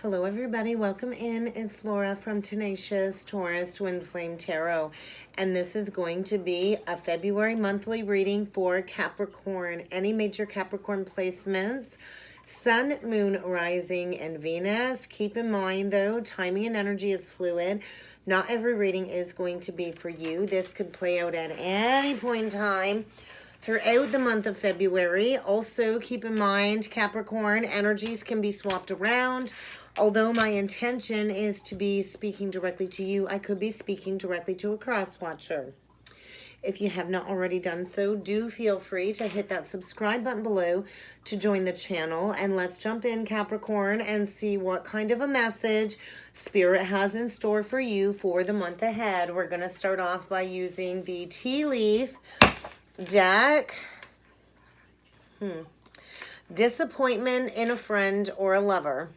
Hello everybody, welcome in. It's Laura from Tenacious Taurus Twin Flame Tarot, and this is going to be a February monthly reading for Capricorn. Any major Capricorn placements, Sun, Moon, Rising, and Venus. Keep in mind though, timing and energy is fluid. Not every reading is going to be for you. This could play out at any point in time throughout the month of February. Also, keep in mind, Capricorn, energies can be swapped around. Although my intention is to be speaking directly to you, I could be speaking directly to a cross-watcher. If you have not already done so, do feel free to hit that subscribe button below to join the channel. And let's jump in, Capricorn, and see what kind of a message Spirit has in store for you for the month ahead. We're going to start off by using the tea leaf deck. Disappointment in a friend or a lover.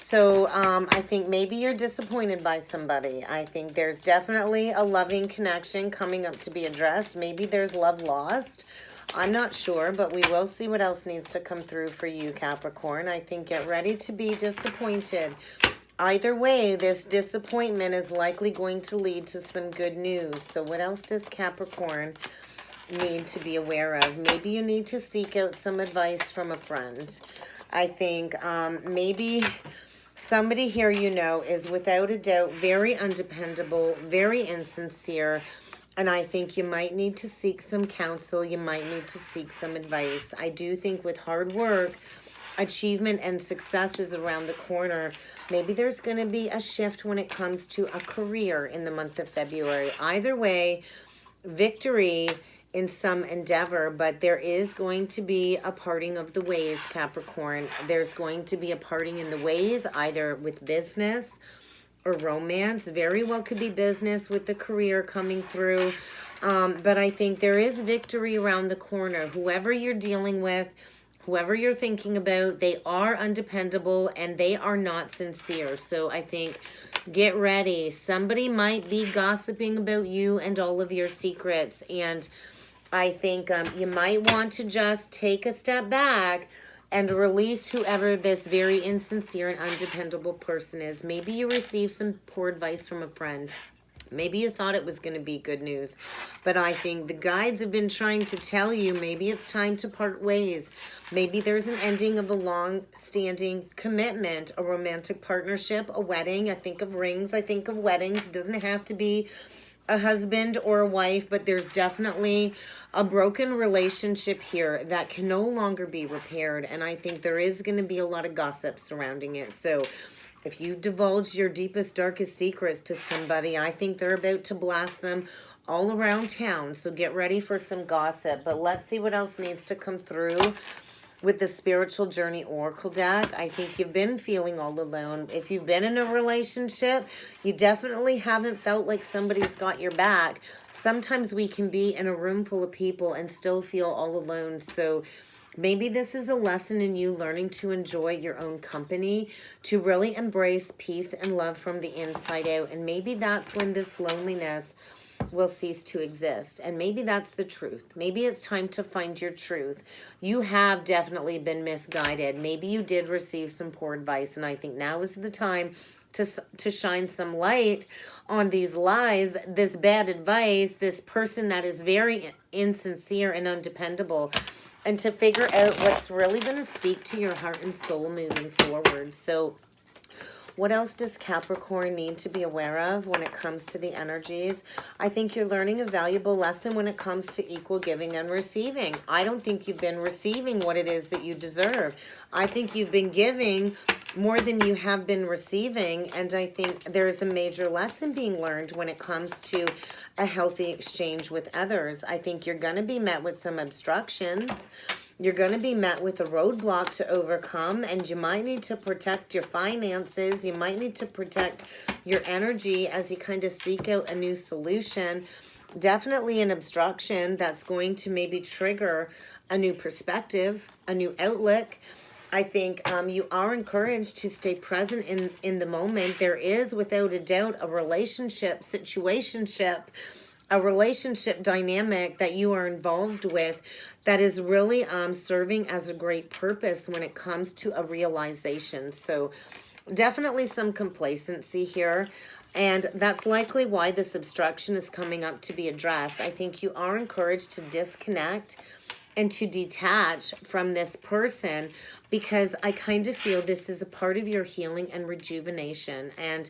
So I think maybe you're disappointed by somebody. I think there's definitely a loving connection coming up to be addressed. Maybe there's love lost. I'm not sure, but we will see what else needs to come through for you, Capricorn. I think get ready to be disappointed. Either way, this disappointment is likely going to lead to some good news. So what else does Capricorn need to be aware of? Maybe you need to seek out some advice from a friend. I think maybe somebody here you know is without a doubt very undependable, very insincere, and I think you might need to seek some counsel. You might need to seek some advice. I do think with hard work, achievement and success is around the corner. Maybe there's going to be a shift when it comes to a career in the month of February. Either way, victory in some endeavor, but there is going to be a parting of the ways, Capricorn. There's going to be a parting in the ways, either with business or romance. Very well could be business with the career coming through. But I think there is victory around the corner. Whoever you're dealing with, whoever you're thinking about, they are undependable and they are not sincere. So I think get ready. Somebody might be gossiping about you and all of your secrets, and I think you might want to just take a step back and release whoever this very insincere and undependable person is. Maybe you received some poor advice from a friend. Maybe you thought it was going to be good news. But I think the guides have been trying to tell you maybe it's time to part ways. Maybe there's an ending of a long-standing commitment, a romantic partnership, a wedding. I think of rings. I think of weddings. It doesn't have to be a husband or a wife, but there's definitely a broken relationship here that can no longer be repaired. And I think there is going to be a lot of gossip surrounding it. So if you divulge your deepest, darkest secrets to somebody, I think they're about to blast them all around town. So get ready for some gossip. But let's see what else needs to come through with the Spiritual Journey Oracle deck. I think you've been feeling all alone. If you've been in a relationship, you definitely haven't felt like somebody's got your back. Sometimes we can be in a room full of people and still feel all alone. So maybe this is a lesson in you learning to enjoy your own company, to really embrace peace and love from the inside out. And maybe that's when this loneliness will cease to exist. And maybe that's the truth. Maybe it's time to find your truth. You have definitely been misguided. Maybe you did receive some poor advice, and I think now is the time to shine some light on these lies, this bad advice, this person that is very insincere and undependable, and to figure out what's really going to speak to your heart and soul moving forward. So what else does Capricorn need to be aware of when it comes to the energies? I think you're learning a valuable lesson when it comes to equal giving and receiving. I don't think you've been receiving what it is that you deserve. I think you've been giving more than you have been receiving, and I think there's a major lesson being learned when it comes to a healthy exchange with others. I think you're going to be met with some obstructions. You're going to be met with a roadblock to overcome, and you might need to protect your finances. You might need to protect your energy as you kind of seek out a new solution. Definitely an obstruction that's going to maybe trigger a new perspective, a new outlook. I think you are encouraged to stay present in the moment. There is, without a doubt, a relationship, situationship, a relationship dynamic that you are involved with that is really serving as a great purpose when it comes to a realization. So definitely some complacency here. And that's likely why this obstruction is coming up to be addressed. I think you are encouraged to disconnect and to detach from this person, because I kind of feel this is a part of your healing and rejuvenation. And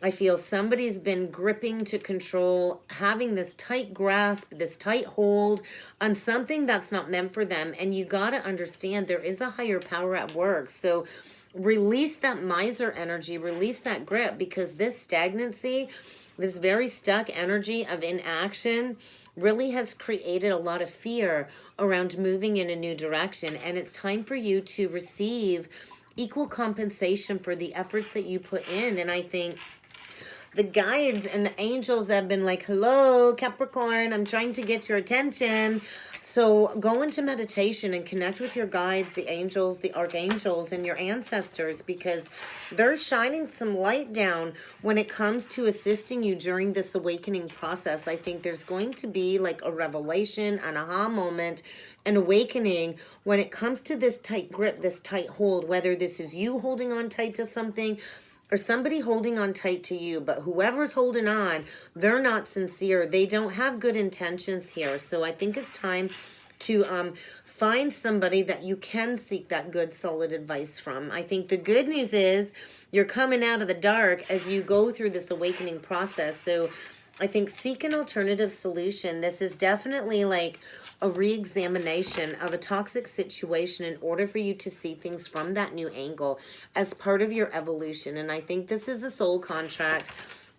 I feel somebody's been gripping to control, having this tight grasp, this tight hold on something that's not meant for them. And you got to understand there is a higher power at work. So release that miser energy, release that grip, because this stagnancy, this very stuck energy of inaction really has created a lot of fear around moving in a new direction. And it's time for you to receive equal compensation for the efforts that you put in. And I think the guides and the angels have been like, hello, Capricorn, I'm trying to get your attention. So go into meditation and connect with your guides, the angels, the archangels, and your ancestors, because they're shining some light down when it comes to assisting you during this awakening process. I think there's going to be like a revelation, an aha moment, an awakening when it comes to this tight grip, this tight hold, whether this is you holding on tight to something or somebody holding on tight to you. But whoever's holding on, they're not sincere. They don't have good intentions here. So I think it's time to find somebody that you can seek that good, solid advice from. I think the good news is you're coming out of the dark as you go through this awakening process. So I think seek an alternative solution. This is definitely like a re-examination of a toxic situation in order for you to see things from that new angle as part of your evolution. And I think this is a soul contract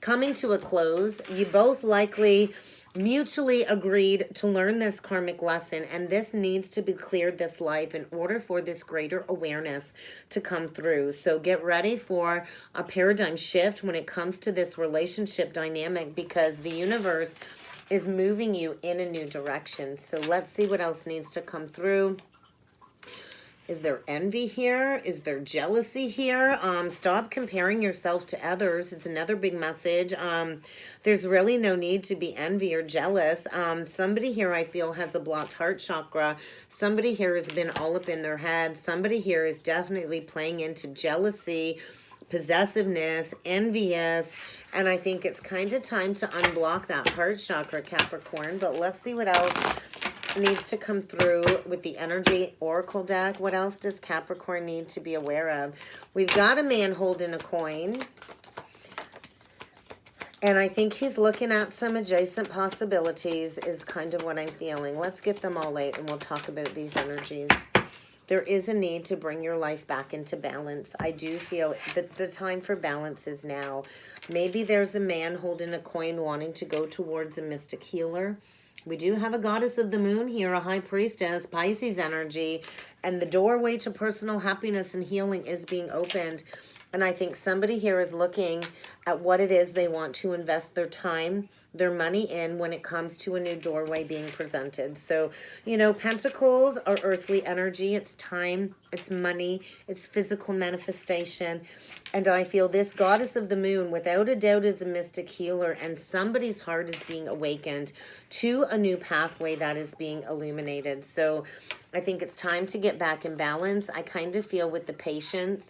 coming to a close. You both likely mutually agreed to learn this karmic lesson, and this needs to be cleared this life in order for this greater awareness to come through. So get ready for a paradigm shift when it comes to this relationship dynamic, because the universe is moving you in a new direction. So let's see what else needs to come through. Is there envy here? Is there jealousy here? Stop comparing yourself to others. It's another big message. There's really no need to be envy or jealous. Somebody here I feel has a blocked heart chakra. Somebody here has been all up in their head. Somebody here is definitely playing into jealousy, possessiveness, envious. And I think it's kind of time to unblock that heart chakra, Capricorn. But let's see what else needs to come through with the energy oracle deck. What else does Capricorn need to be aware of? We've got a man holding a coin, and I think he's looking at some adjacent possibilities is kind of what I'm feeling. Let's get them all out and we'll talk about these energies. There is a need to bring your life back into balance. I do feel that the time for balance is now. Maybe there's a man holding a coin wanting to go towards a mystic healer. We do have a goddess of the moon here, a high priestess, Pisces energy, and the doorway to personal happiness and healing is being opened. And I think somebody here is looking at what it is they want to invest their time, their money in when it comes to a new doorway being presented. So, you know, pentacles are earthly energy. It's time, it's money, it's physical manifestation. And I feel this goddess of the moon, without a doubt, is a mystic healer, and somebody's heart is being awakened to a new pathway that is being illuminated. So I think it's time to get back in balance. I kind of feel with the patience,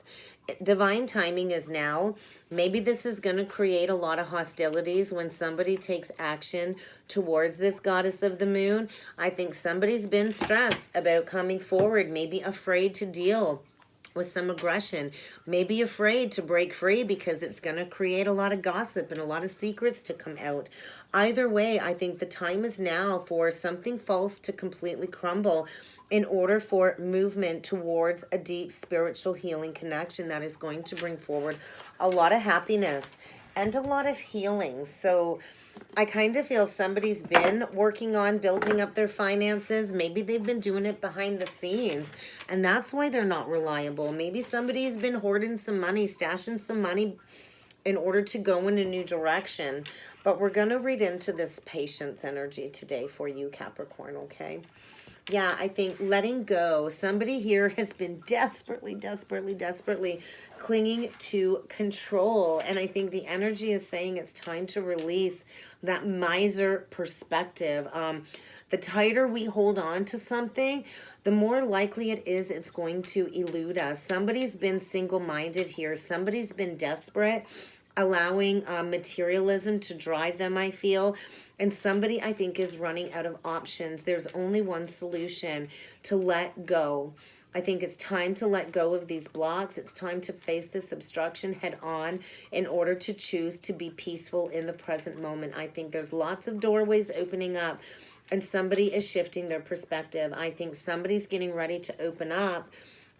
divine timing is now. Maybe this is going to create a lot of hostilities when somebody takes action towards this goddess of the moon. I think somebody's been stressed about coming forward, maybe afraid to deal with some aggression, maybe afraid to break free because it's going to create a lot of gossip and a lot of secrets to come out. Either way, I think the time is now for something false to completely crumble in order for movement towards a deep spiritual healing connection that is going to bring forward a lot of happiness and a lot of healing. So I kind of feel somebody's been working on building up their finances. Maybe they've been doing it behind the scenes, and that's why they're not reliable. Maybe somebody's been hoarding some money, stashing some money in order to go in a new direction. But we're going to read into this patience energy today for you, Capricorn, okay? Yeah, I think letting go. Somebody here has been desperately clinging to control. And I think the energy is saying it's time to release that miser perspective. The tighter we hold on to something, the more likely it is it's going to elude us. Somebody's been single-minded here. Somebody's been desperate, allowing materialism to drive them, I feel. And somebody, I think, is running out of options. There's only one solution: to let go. I think it's time to let go of these blocks. It's time to face this obstruction head on in order to choose to be peaceful in the present moment. I think there's lots of doorways opening up, and somebody is shifting their perspective. I think somebody's getting ready to open up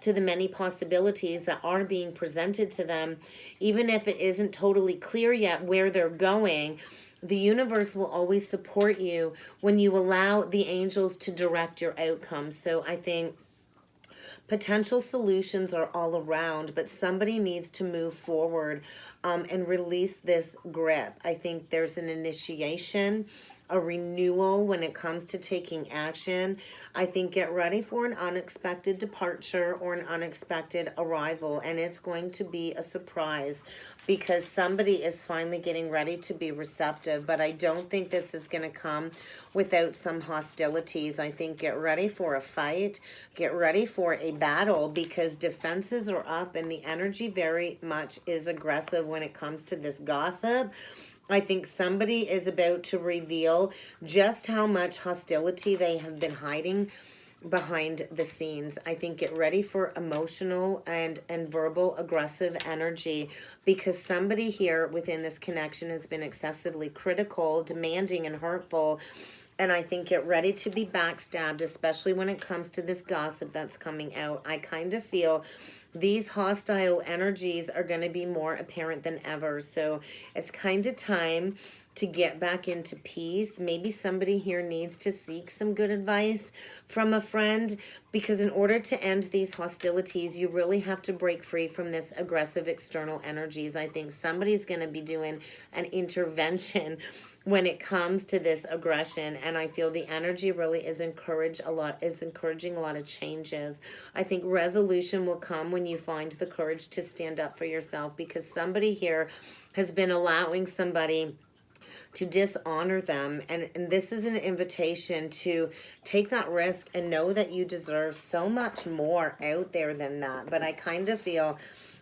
to the many possibilities that are being presented to them. Even if it isn't totally clear yet where they're going, the universe will always support you when you allow the angels to direct your outcome. So I think potential solutions are all around, but somebody needs to move forward and release this grip. I think there's an initiation, a renewal when it comes to taking action. I think get ready for an unexpected departure or an unexpected arrival, and it's going to be a surprise because somebody is finally getting ready to be receptive. But I don't think this is going to come without some hostilities. I think get ready for a fight, get ready for a battle, because defenses are up and the energy very much is aggressive when it comes to this gossip. I think somebody is about to reveal just how much hostility they have been hiding behind the scenes. I think get ready for emotional and verbal aggressive energy, because somebody here within this connection has been excessively critical, demanding, and hurtful. And I think get ready to be backstabbed, especially when it comes to this gossip that's coming out. I kind of feel these hostile energies are going to be more apparent than ever. So it's kind of time to get back into peace. Maybe somebody here needs to seek some good advice from a friend, because in order to end these hostilities, you really have to break free from this aggressive external energies. I think somebody's going to be doing an intervention when it comes to this aggression, and I feel the energy really is encouraging a lot of changes. I think resolution will come when you find the courage to stand up for yourself, because somebody here has been allowing somebody to dishonor them, and this is an invitation to take that risk and know that you deserve so much more out there than that. But I kind of feel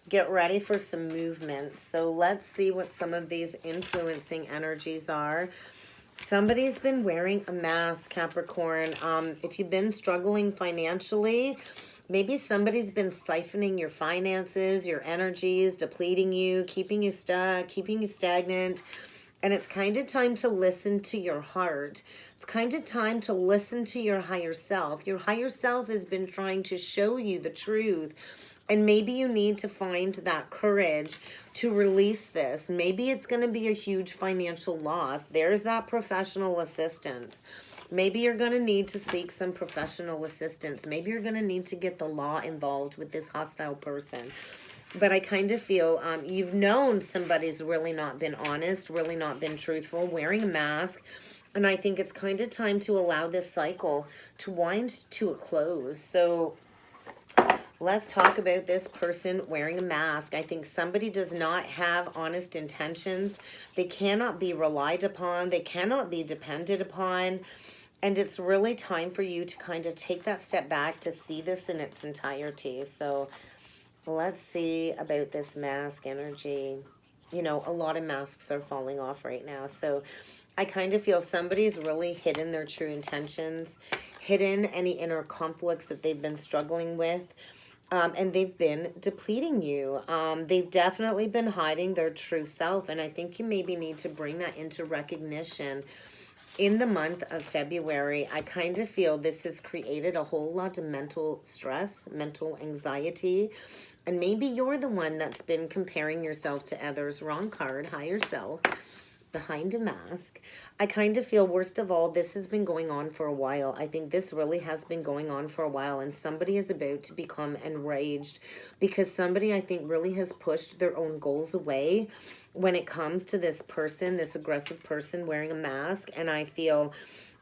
get ready for some movement. So let's see what some of these influencing energies are. Somebody's been wearing a mask, Capricorn. If you've been struggling financially, maybe somebody's been siphoning your finances, your energies, depleting you, keeping you stuck, keeping you stagnant. And it's kind of time to listen to your heart. It's kind of time to listen to your higher self. Your higher self has been trying to show you the truth. And maybe you need to find that courage to release this. Maybe it's going to be a huge financial loss. There's that professional assistance. Maybe you're going to need to seek some professional assistance. Maybe you're going to need to get the law involved with this hostile person. But I kind of feel you've known somebody's really not been honest, really not been truthful, wearing a mask. And I think it's kind of time to allow this cycle to wind to a close. So let's talk about this person wearing a mask. I think somebody does not have honest intentions. They cannot be relied upon. They cannot be depended upon. And it's really time for you to kind of take that step back to see this in its entirety. So let's see about this mask energy. You know, a lot of masks are falling off right now. So I kind of feel somebody's really hidden their true intentions, hidden any inner conflicts that they've been struggling with. And they've been depleting you. They've definitely been hiding their true self. And I think you maybe need to bring that into recognition in the month of February. I kind of feel this has created a whole lot of mental stress, mental anxiety. And maybe you're the one that's been comparing yourself to others. Wrong card, higher self, behind a mask. I kind of feel, worst of all, this has been going on for a while. I think this really has been going on for a while, and somebody is about to become enraged because somebody, I think, really has pushed their own goals away when it comes to this person, this aggressive person wearing a mask. And I feel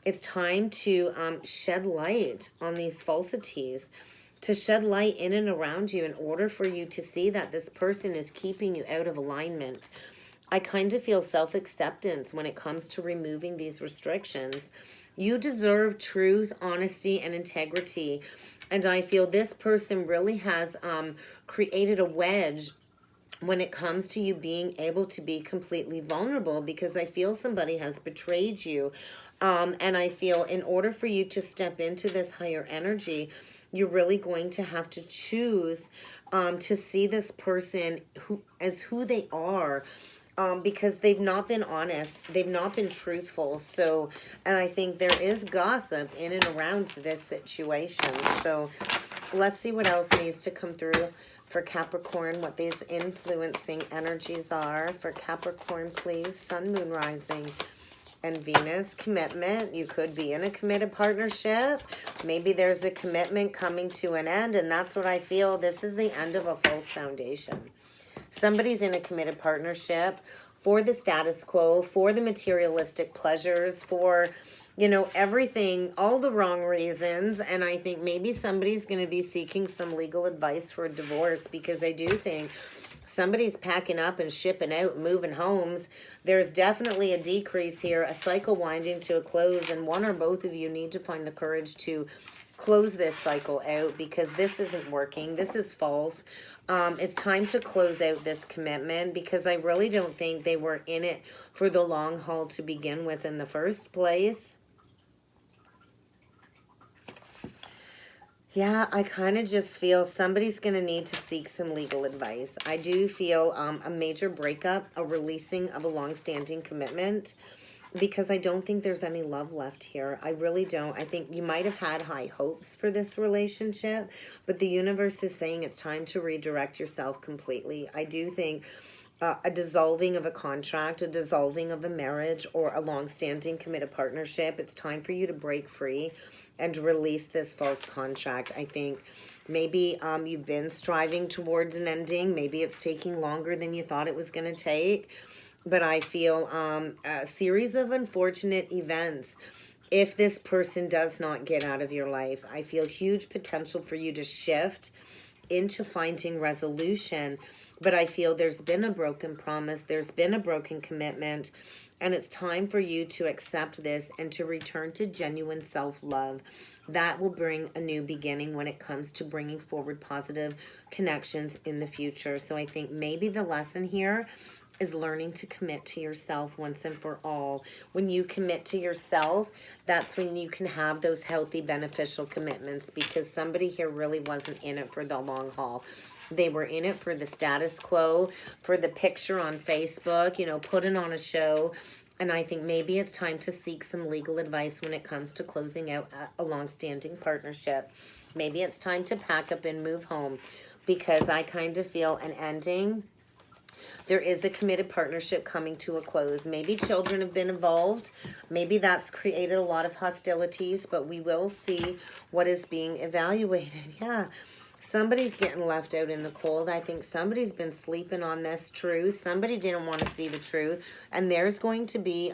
it's time to shed light on these falsities, to shed light in and around you in order for you to see that this person is keeping you out of alignment. I kind of feel self-acceptance when it comes to removing these restrictions. You deserve truth, honesty, and integrity. And I feel this person really has created a wedge when it comes to you being able to be completely vulnerable, because I feel somebody has betrayed you. And I feel in order for you to step into this higher energy, you're really going to have to choose to see this person as who they are, because they've not been honest. They've not been truthful. So, and I think there is gossip in and around this situation. So let's see what else needs to come through for Capricorn, what these influencing energies are for Capricorn, please. Sun, Moon, Rising, and Venus. Commitment. You could be in a committed partnership. Maybe there's a commitment coming to an end, and that's what I feel. This is the end of a false foundation. Somebody's in a committed partnership for the status quo, for the materialistic pleasures, for, you know, everything, all the wrong reasons. And I think maybe somebody's going to be seeking some legal advice for a divorce, because I do think somebody's packing up and shipping out, moving homes. There's definitely a decrease here, a cycle winding to a close, and one or both of you need to find the courage to close this cycle out, because this isn't working. This is false. It's time to close out this commitment, because I really don't think they were in it for the long haul to begin with in the first place. Yeah, I kind of just feel somebody's going to need to seek some legal advice. I do feel a major breakup, a releasing of a long-standing commitment, because I don't think there's any love left here. I really don't. I think you might have had high hopes for this relationship, but the universe is saying it's time to redirect yourself completely. I do think a dissolving of a contract, a dissolving of a marriage, or a long-standing committed partnership. It's time for you to break free and release this false contract. I think maybe you've been striving towards an ending. Maybe it's taking longer than you thought it was going to take. But I feel a series of unfortunate events. If this person does not get out of your life, I feel huge potential for you to shift into finding resolution. But I feel there's been a broken promise. There's been a broken commitment. And it's time for you to accept this and to return to genuine self-love. That will bring a new beginning when it comes to bringing forward positive connections in the future. So I think maybe the lesson here is learning to commit to yourself once and for all. When you commit to yourself, that's when you can have those healthy, beneficial commitments, because somebody here really wasn't in it for the long haul. They were in it for the status quo, for the picture on Facebook, you know, putting on a show. And I think maybe it's time to seek some legal advice when it comes to closing out a long-standing partnership. Maybe it's time to pack up and move home, because I kind of feel an ending. There is a committed partnership coming to a close. Maybe children have been involved. Maybe that's created a lot of hostilities, but we will see what is being evaluated. Yeah, somebody's getting left out in the cold. I think somebody's been sleeping on this truth. Somebody didn't want to see the truth. And there's going to be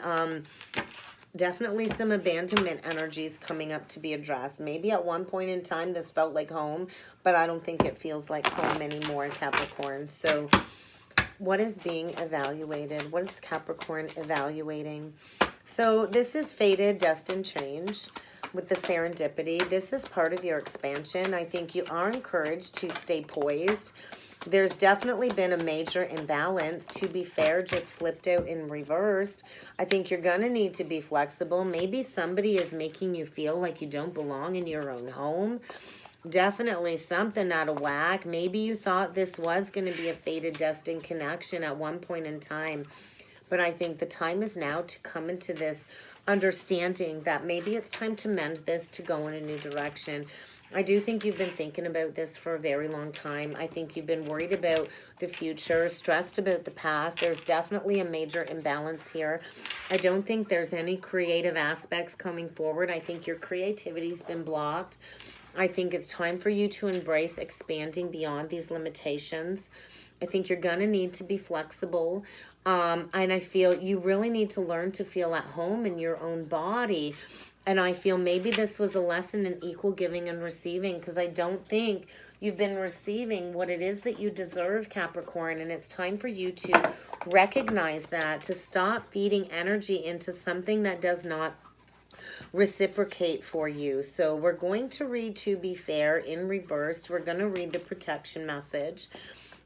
definitely some abandonment energies coming up to be addressed. Maybe at one point in time this felt like home, but I don't think it feels like home anymore, Capricorn. So what is being evaluated? What is Capricorn evaluating? So this is fated, destined change with the serendipity. This is part of your expansion. I think you are encouraged to stay poised. There's definitely been a major imbalance. To be fair, just flipped out in reversed. I think you're going to need to be flexible. Maybe somebody is making you feel like you don't belong in your own home. Definitely something out of whack. Maybe you thought this was going to be a fated, destined connection at one point in time. But I think the time is now to come into this understanding that maybe it's time to mend this, to go in a new direction. I do think you've been thinking about this for a very long time. I think you've been worried about the future, stressed about the past. There's definitely a major imbalance here. I don't think there's any creative aspects coming forward. I think your creativity's been blocked. I think it's time for you to embrace expanding beyond these limitations. I think you're going to need to be flexible. And I feel you really need to learn to feel at home in your own body. And I feel maybe this was a lesson in equal giving and receiving, because I don't think you've been receiving what it is that you deserve, Capricorn. And it's time for you to recognize that, to stop feeding energy into something that does not reciprocate for you. So we're going to read To Be Fair in reversed. We're going to read the protection message.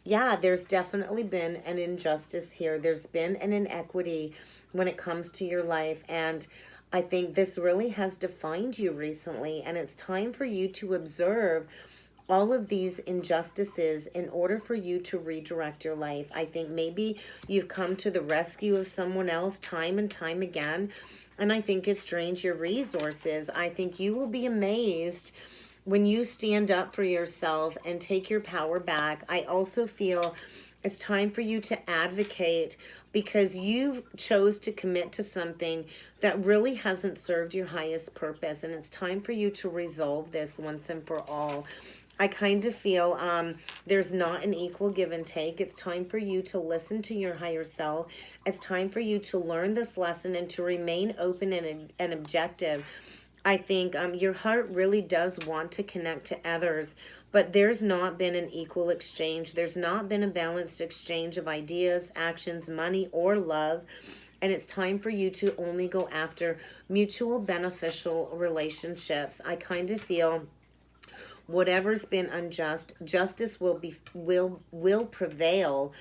Yeah, there's definitely been an injustice here. There's been an inequity when it comes to your life. And I think this really has defined you recently. And it's time for you to observe all of these injustices in order for you to redirect your life. I think maybe you've come to the rescue of someone else time and time again. And I think it's drained your resources. I think you will be amazed when you stand up for yourself and take your power back. I also feel it's time for you to advocate because you've chose to commit to something that really hasn't served your highest purpose. And it's time for you to resolve this once and for all. I kind of feel there's not an equal give and take. It's time for you to listen to your higher self. It's time for you to learn this lesson and to remain open and objective. I think your heart really does want to connect to others, but there's not been an equal exchange. There's not been a balanced exchange of ideas, actions, money, or love. And it's time for you to only go after mutual beneficial relationships. I kind of feel whatever's been unjust, justice will prevail.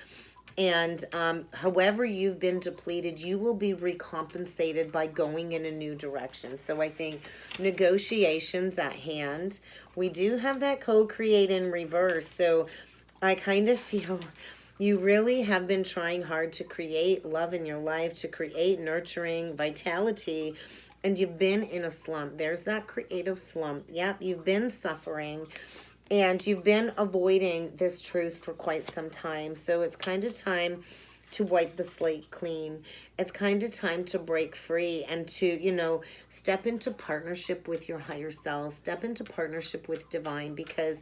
And however you've been depleted, you will be recompensated by going in a new direction. So I think negotiations at hand. We do have that co-create in reverse. So I kind of feel you really have been trying hard to create love in your life, to create nurturing, vitality, and you've been in a slump. There's that creative slump. Yep, you've been suffering. And you've been avoiding this truth for quite some time. So it's kind of time to wipe the slate clean. It's kind of time to break free and to, step into partnership with your higher self. Step into partnership with divine, because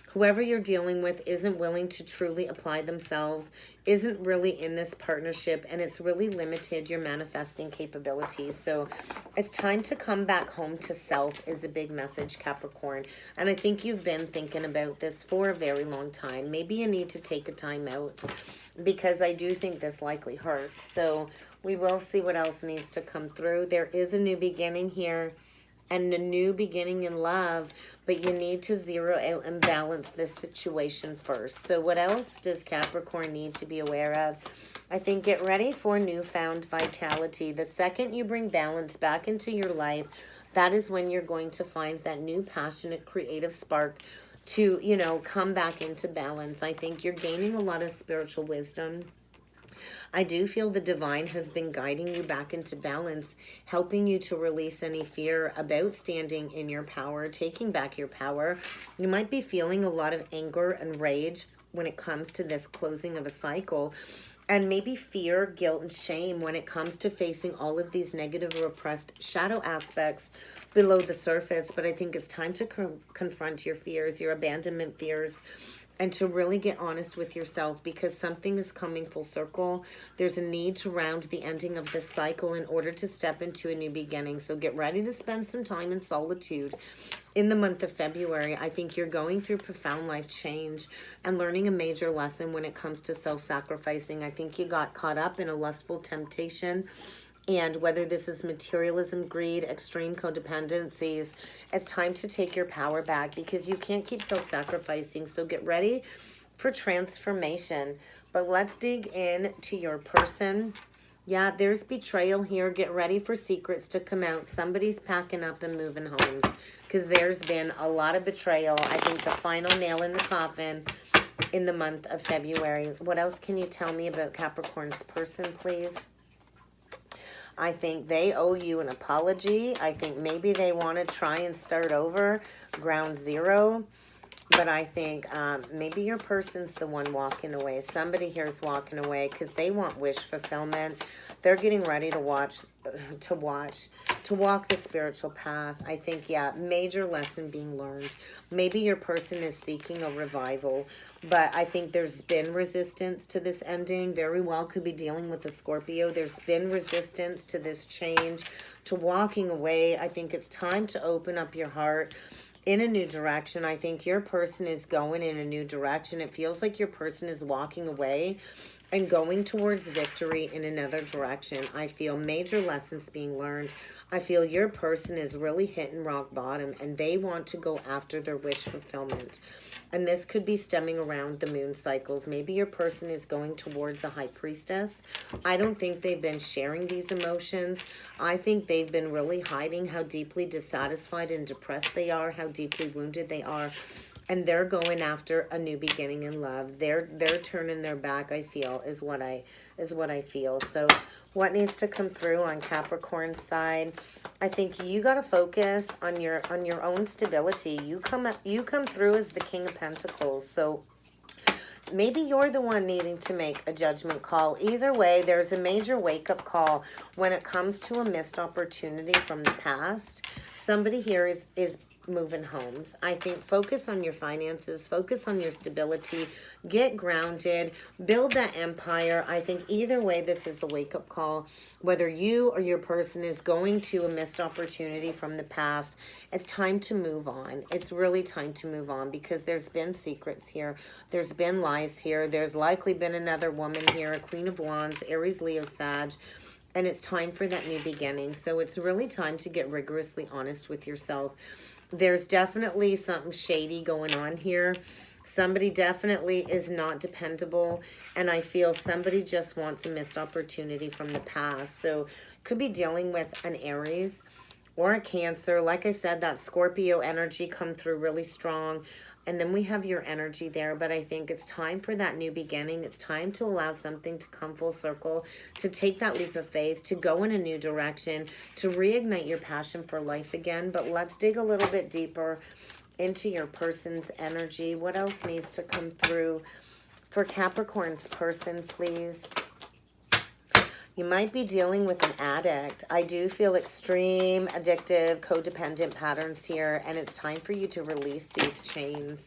whoever you're dealing with isn't willing to truly apply themselves, isn't really in this partnership, and it's really limited your manifesting capabilities. So it's time to come back home to self is a big message, Capricorn. And I think you've been thinking about this for a very long time. Maybe you need to take a time out, because I do think this likely hurts. So we will see what else needs to come through. There is a new beginning here and a new beginning in love, but you need to zero out and balance this situation first. So what else does Capricorn need to be aware of? I think get ready for newfound vitality. The second you bring balance back into your life, that is when you're going to find that new passionate creative spark to, come back into balance. I think you're gaining a lot of spiritual wisdom. I do feel the divine has been guiding you back into balance, helping you to release any fear about standing in your power, taking back your power. You might be feeling a lot of anger and rage when it comes to this closing of a cycle, and maybe fear, guilt, and shame when it comes to facing all of these negative repressed shadow aspects below the surface. But I think it's time to confront your fears, your abandonment fears, and to really get honest with yourself, because something is coming full circle. There's a need to round the ending of this cycle in order to step into a new beginning. So get ready to spend some time in solitude in the month of February. I think you're going through profound life change and learning a major lesson when it comes to self-sacrificing. I think you got caught up in a lustful temptation. And whether this is materialism, greed, extreme codependencies, it's time to take your power back, because you can't keep self-sacrificing. So get ready for transformation. But let's dig in to your person. Yeah, there's betrayal here. Get ready for secrets to come out. Somebody's packing up and moving homes, because there's been a lot of betrayal. I think the final nail in the coffin in the month of February. What else can you tell me about Capricorn's person, please? I think they owe you an apology. I think maybe they want to try and start over, ground zero. But I think maybe your person's the one walking away. Somebody here is walking away because they want wish fulfillment. They're getting ready to walk the spiritual path. I think, yeah, major lesson being learned. Maybe your person is seeking a revival, but I think there's been resistance to this ending. Very well could be dealing with a Scorpio. There's been resistance to this change, to walking away. I think it's time to open up your heart in a new direction. I think your person is going in a new direction. It feels like your person is walking away and going towards victory in another direction. I feel major lessons being learned. I feel your person is really hitting rock bottom and they want to go after their wish fulfillment. And this could be stemming around the moon cycles. Maybe your person is going towards a high priestess. I don't think they've been sharing these emotions. I think they've been really hiding how deeply dissatisfied and depressed they are, how deeply wounded they are. And they're going after a new beginning in love. They're turning their back, I feel, is what I feel. So what needs to come through on Capricorn's side? I think you got to focus on your own stability. You come through as the King of Pentacles. So maybe you're the one needing to make a judgment call. Either way, there's a major wake-up call when it comes to a missed opportunity from the past. Somebody here is moving homes. I think focus on your finances, focus on your stability, get grounded, build that empire. I think either way, this is a wake-up call. Whether you or your person is going to a missed opportunity from the past, it's time to move on. It's really time to move on because there's been secrets here. There's been lies here. There's likely been another woman here, a Queen of Wands, Aries, Leo, Sag. And it's time for that new beginning. So it's really time to get rigorously honest with yourself. There's definitely something shady going on here. Somebody definitely is not dependable. And I feel somebody just wants a missed opportunity from the past. So could be dealing with an Aries or a Cancer. Like I said, that Scorpio energy come through really strong. And then we have your energy there, but I think it's time for that new beginning. It's time to allow something to come full circle, to take that leap of faith, to go in a new direction, to reignite your passion for life again. But let's dig a little bit deeper into your person's energy. What else needs to come through for Capricorn's person, please? You might be dealing with an addict. I do feel extreme, addictive, codependent patterns here, and it's time for you to release these chains.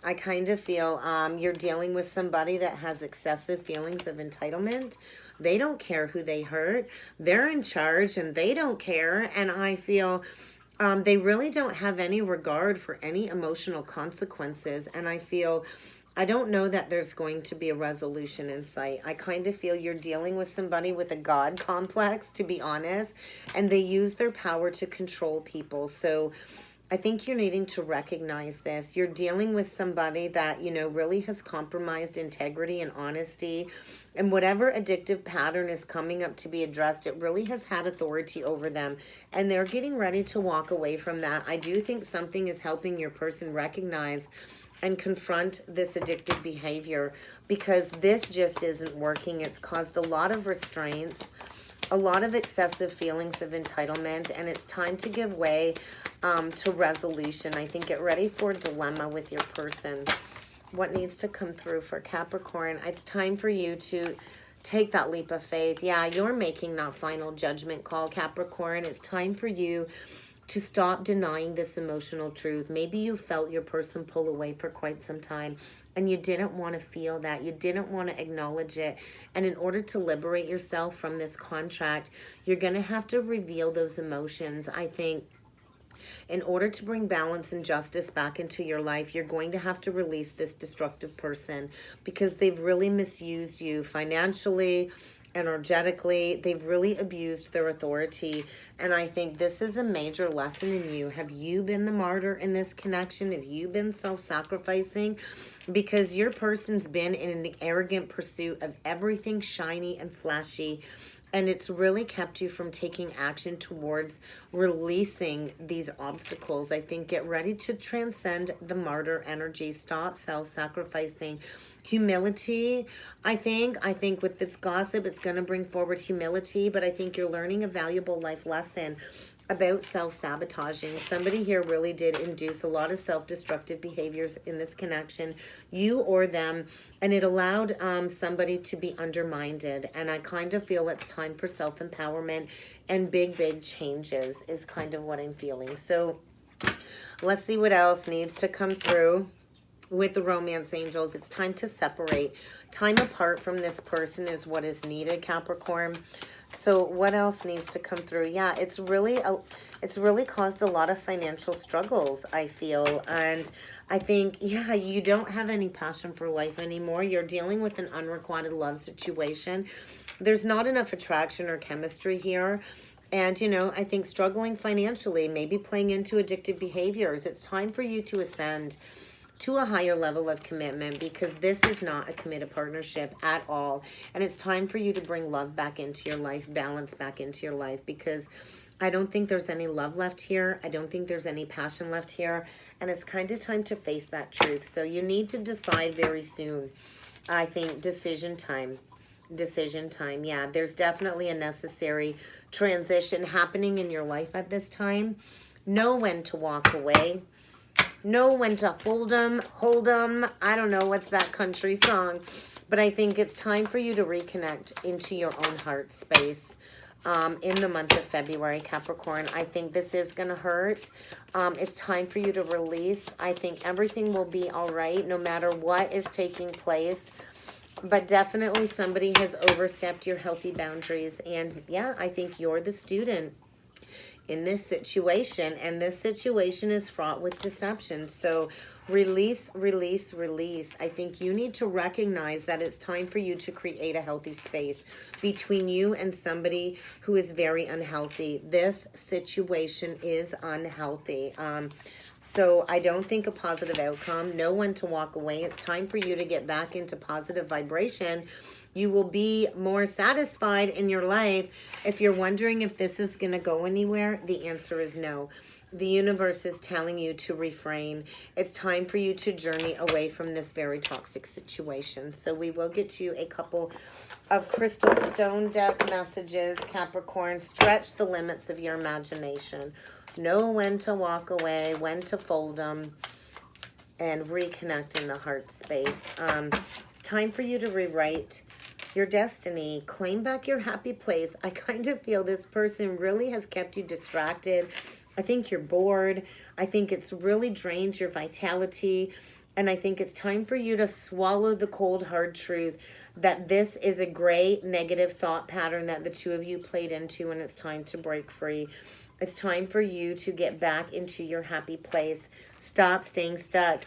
I kind of feel you're dealing with somebody that has excessive feelings of entitlement. They don't care who they hurt. They're in charge, and they don't care, and I feel they really don't have any regard for any emotional consequences, and I don't know that there's going to be a resolution in sight. I kind of feel you're dealing with somebody with a God complex, to be honest, and they use their power to control people. So I think you're needing to recognize this. You're dealing with somebody that, you know, really has compromised integrity and honesty. And whatever addictive pattern is coming up to be addressed, it really has had authority over them. And they're getting ready to walk away from that. I do think something is helping your person recognize and confront this addictive behavior, because this just isn't working. It's caused a lot of restraints, a lot of excessive feelings of entitlement, and it's time to give way to resolution. I think get ready for a dilemma with your person. What needs to come through for Capricorn? It's time for you to take that leap of faith. Yeah, you're making that final judgment call, Capricorn. It's time for you to stop denying this emotional truth. Maybe you felt your person pull away for quite some time and you didn't want to feel that. You didn't want to acknowledge it. And in order to liberate yourself from this contract, you're going to have to reveal those emotions. I think in order to bring balance and justice back into your life, you're going to have to release this destructive person because they've really misused you financially, energetically. They've really abused their authority. And I think this is a major lesson in you. Have you been the martyr in this connection? Have you been self-sacrificing? Because your person's been in an arrogant pursuit of everything shiny and flashy. And it's really kept you from taking action towards releasing these obstacles. I think get ready to transcend the martyr energy. Stop self-sacrificing. Humility, I think with this gossip, it's going to bring forward humility. But I think you're learning a valuable life lesson about self-sabotaging. Somebody here really did induce a lot of self-destructive behaviors in this connection, you or them, and it allowed somebody to be undermined. And I kind of feel it's time for self-empowerment and big changes is kind of what I'm feeling. So let's see what else needs to come through with the romance angels. It's time to separate. Time apart from this person is what is needed, Capricorn. So what else needs to come through? Yeah, it's really caused a lot of financial struggles, I feel. And I think, yeah, you don't have any passion for life anymore. You're dealing with an unrequited love situation. There's not enough attraction or chemistry here. And, you know, I think struggling financially, maybe playing into addictive behaviors. It's time for you to ascend to a higher level of commitment, because this is not a committed partnership at all. And it's time for you to bring love back into your life, balance back into your life, because I don't think there's any love left here. I don't think there's any passion left here. And it's kind of time to face that truth. So you need to decide very soon. I think decision time. Decision time. Yeah, there's definitely a necessary transition happening in your life at this time. Know when to walk away. Know when to hold them. I don't know what's that country song, but I think it's time for you to reconnect into your own heart space in the month of February, Capricorn. I think this is going to hurt. It's time for you to release. I think everything will be all right no matter what is taking place. But definitely somebody has overstepped your healthy boundaries. And yeah, I think you're the student in this situation, and this situation is fraught with deception. So release, release, release. I think you need to recognize that it's time for you to create a healthy space between you and somebody who is very unhealthy. This situation is unhealthy. So I don't think a positive outcome. Know when to walk away. It's time for you to get back into positive vibration. You will be more satisfied in your life. If you're wondering if this is going to go anywhere, the answer is no. The universe is telling you to refrain. It's time for you to journey away from this very toxic situation. So we will get you a couple of crystal stone deck messages, Capricorn. Stretch the limits of your imagination. Know when to walk away, when to fold them, and reconnect in the heart space. It's time for you to rewrite your destiny. Claim back your happy place. I kind of feel this person really has kept you distracted. I think you're bored. I think it's really drained your vitality. And I think it's time for you to swallow the cold, hard truth that this is a gray, negative thought pattern that the two of you played into, and it's time to break free. It's time for you to get back into your happy place. Stop staying stuck.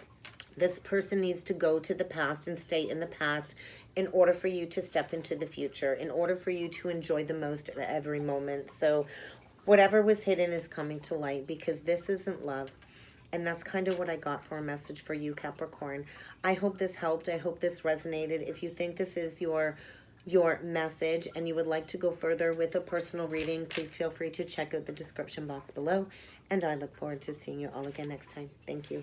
This person needs to go to the past and stay in the past in order for you to step into the future, in order for you to enjoy the most of every moment. So whatever was hidden is coming to light, because this isn't love. And that's kind of what I got for a message for you, Capricorn. I hope this helped. I hope this resonated. If you think this is your message and you would like to go further with a personal reading, please feel free to check out the description box below. And I look forward to seeing you all again next time. Thank you.